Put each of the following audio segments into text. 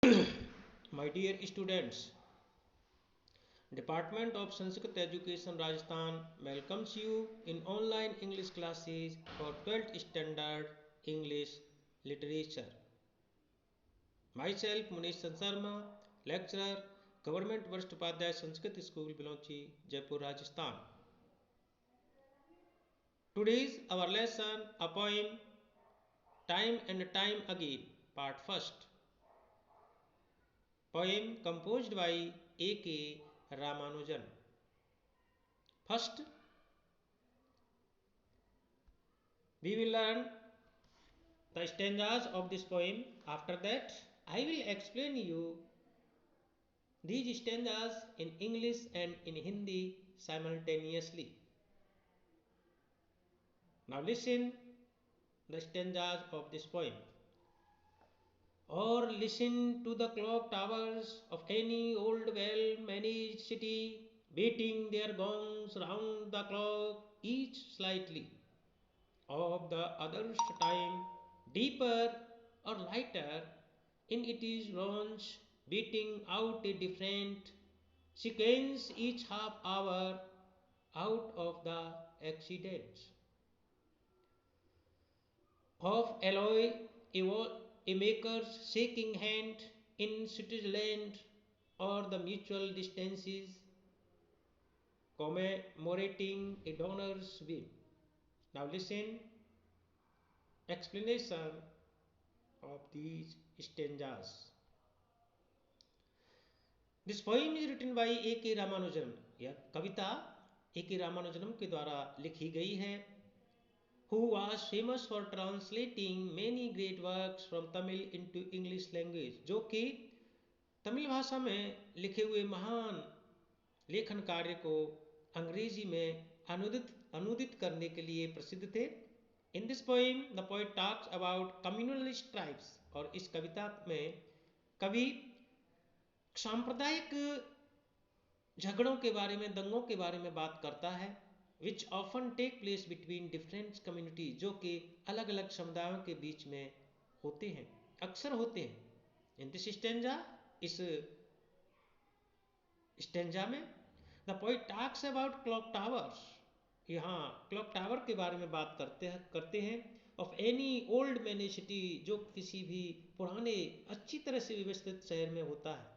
My dear students, Department of Sanskrit Education Rajasthan welcomes you in online English classes for 12th Standard English Literature. Myself Munish Sharma, lecturer, Government Varsht Upadhyay Sanskrit School, Bilonchi, Jaipur, Rajasthan. Today's our lesson, a poem, Time and Time Again, part first. Poem composed by A.K. Ramanujan. First, we will learn the stanzas of this poem. After that, I will explain you these stanzas in English and in Hindi simultaneously. Now listen the stanzas of this poem. Or listen to the clock towers of any old well-managed city beating their gongs round the clock, each slightly of the other's time, deeper or lighter in its launch, beating out a different sequence each half hour out of the accidents of alloy a maker's shaking hand in Switzerland or the mutual distances commemorating a donor's will. Now listen explanation of these stanzas. This poem is written by A.K. Ramanujan. यह कविता A.K. रामानुजनम के द्वारा लिखी गई है. Who was famous for translating many great works from Tamil into English language. जो कि तमिल भाषा में लिखे हुए महान लेखन कार्य को अंग्रेजी में अनुदित करने के लिए प्रसिद्ध थे. In this poem, the poet talks about communal stripes. और इस कविता में कवि सांप्रदायिक झगड़ों के बारे में, दंगों के बारे में बात करता है. Which often take place between different community, जो कि अलग अलग समुदायों के बीच में होते हैं, अक्सर होते हैं. इन दिस स्टेंजा, इस स्टेंजा में the poet talks about clock towers, यहाँ क्लॉक टावर के बारे में बात करते हैं. Of any old many city, जो किसी भी पुराने अच्छी तरह से व्यवस्थित शहर में होता है.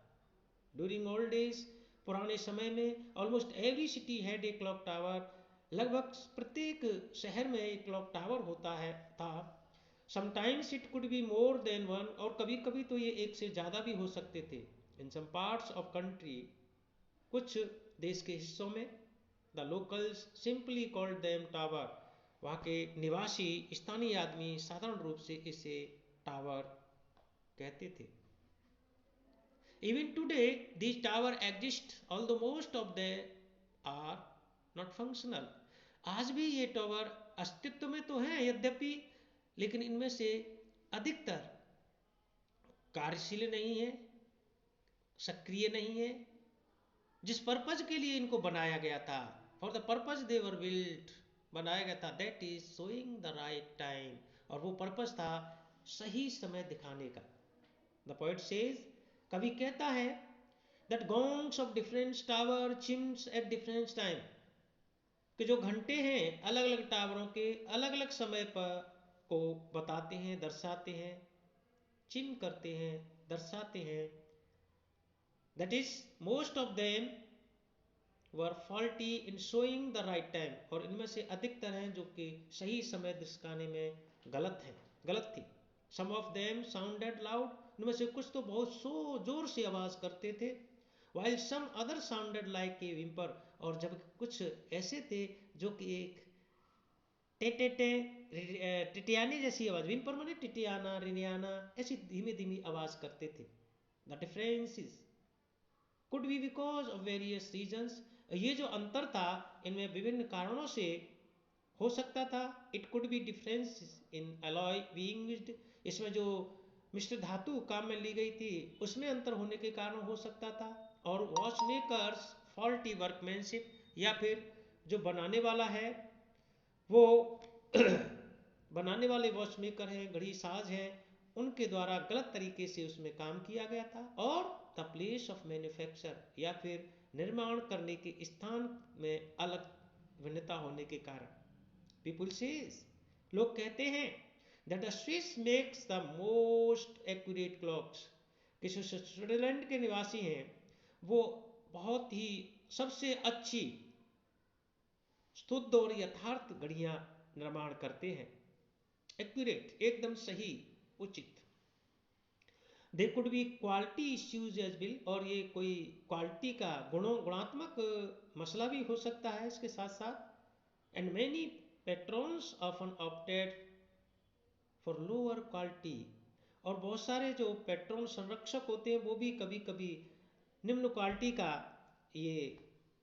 ड्यूरिंग ओल्ड डेज, पुराने समय में almost every city had a clock tower, लगभग प्रत्येक शहर में एक क्लॉक टावर होता है था. Sometimes it could be more than one, और कभी कभी तो ये एक से ज़्यादा भी हो सकते थे. इन सम पार्ट्स ऑफ कंट्री, कुछ देश के हिस्सों में the locals simply called them tower, वहाँ के निवासी स्थानीय आदमी साधारण रूप से इसे टावर कहते थे. Even today, these towers exist, although most of them are not functional. आज भी ये टावर अस्तित्व में तो हैं यद्यपि, लेकिन इनमें से अधिकतर कार्यशील नहीं है, सक्रिय नहीं है, जिस पर्पज के लिए इनको बनाया गया था. For the purpose they were built, बनाया गया था. That is showing the right time, और वो पर्पज था सही समय दिखाने का. द पोएट सेज, कवि कहता है, that gongs of different tower chimes at different time, कि जो घंटे हैं अलग अलग टावरों के अलग अलग समय पर को बताते हैं, दर्शाते हैं, चिन्ह करते हैं, दर्शाते हैं. That is most of them were faulty in showing the right time, और इनमें से अधिकतर हैं जो कि सही समय दर्शाने में गलत थी. सम ऑफ देम साउंडेड लाउड, उनमें से कुछ तो बहुत जोर से आवाज करते थे. While some other sounded like a whimper, और जब कुछ ऐसे थे जो कि एक टिटियाने जैसी आवाज, विम्पर माने टिटियाना, रिनियाना, ऐसी धीमी धीमी आवाज करते थे. The differences could be because of various reasons, ये जो अंतर था इनमें विभिन्न कारणों से हो सकता था. It could be difference in alloy being used, इसमें जो मिश्र धातु काम में ली गई थी उसमें अंतर होने के कारण हो सकता था. और वॉच मेकर्स फॉल्टी वर्कमैनशिप, या फिर जो बनाने वाला है वो बनाने वाले वॉच मेकर हैं, घड़ी साज हैं, उनके द्वारा गलत तरीके से उसमें काम किया गया था, और द प्लेस ऑफ मैन्युफैक्चर, या फिर निर्माण करने के स्थान में अलग भिन्नता होने के कारण। पीपुल सेज, लोग कहते हैं, that the Swiss makes the most accurate clocks, कि जो स्विट्जरलैंड के निवासी हैं वो बहुत ही सबसे अच्छी शुद्ध और यथार्थ घड़ियां निर्माण करते हैं। एक्यूरेट, एकदम सही, उचित। They could be quality issues as well, और ये कोई क्वालिटी का गुणात्मक मसला भी हो सकता है इसके साथ साथ। And many patrons often opted for lower quality, और बहुत सारे जो पेट्रोन संरक्षक होते हैं वो भी कभी कभी निम्न क्वालिटी का ये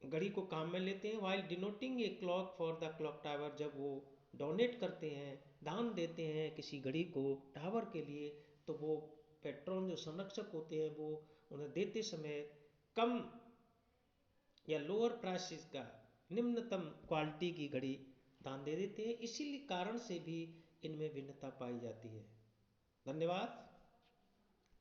घड़ी को काम में लेते हैं। While denoting a clock for the clock tower, जब वो डोनेट करते हैं, दान देते हैं किसी घड़ी को टावर के लिए, तो वो पेट्रोन जो संरक्षक होते हैं वो उन्हें देते समय कम या लोअर प्राइसेस का, निम्नतम क्वालिटी की घड़ी दान दे देते हैं। इसी कारण से भी इनमें भिन्नता पाई जाती है। धन्यवाद।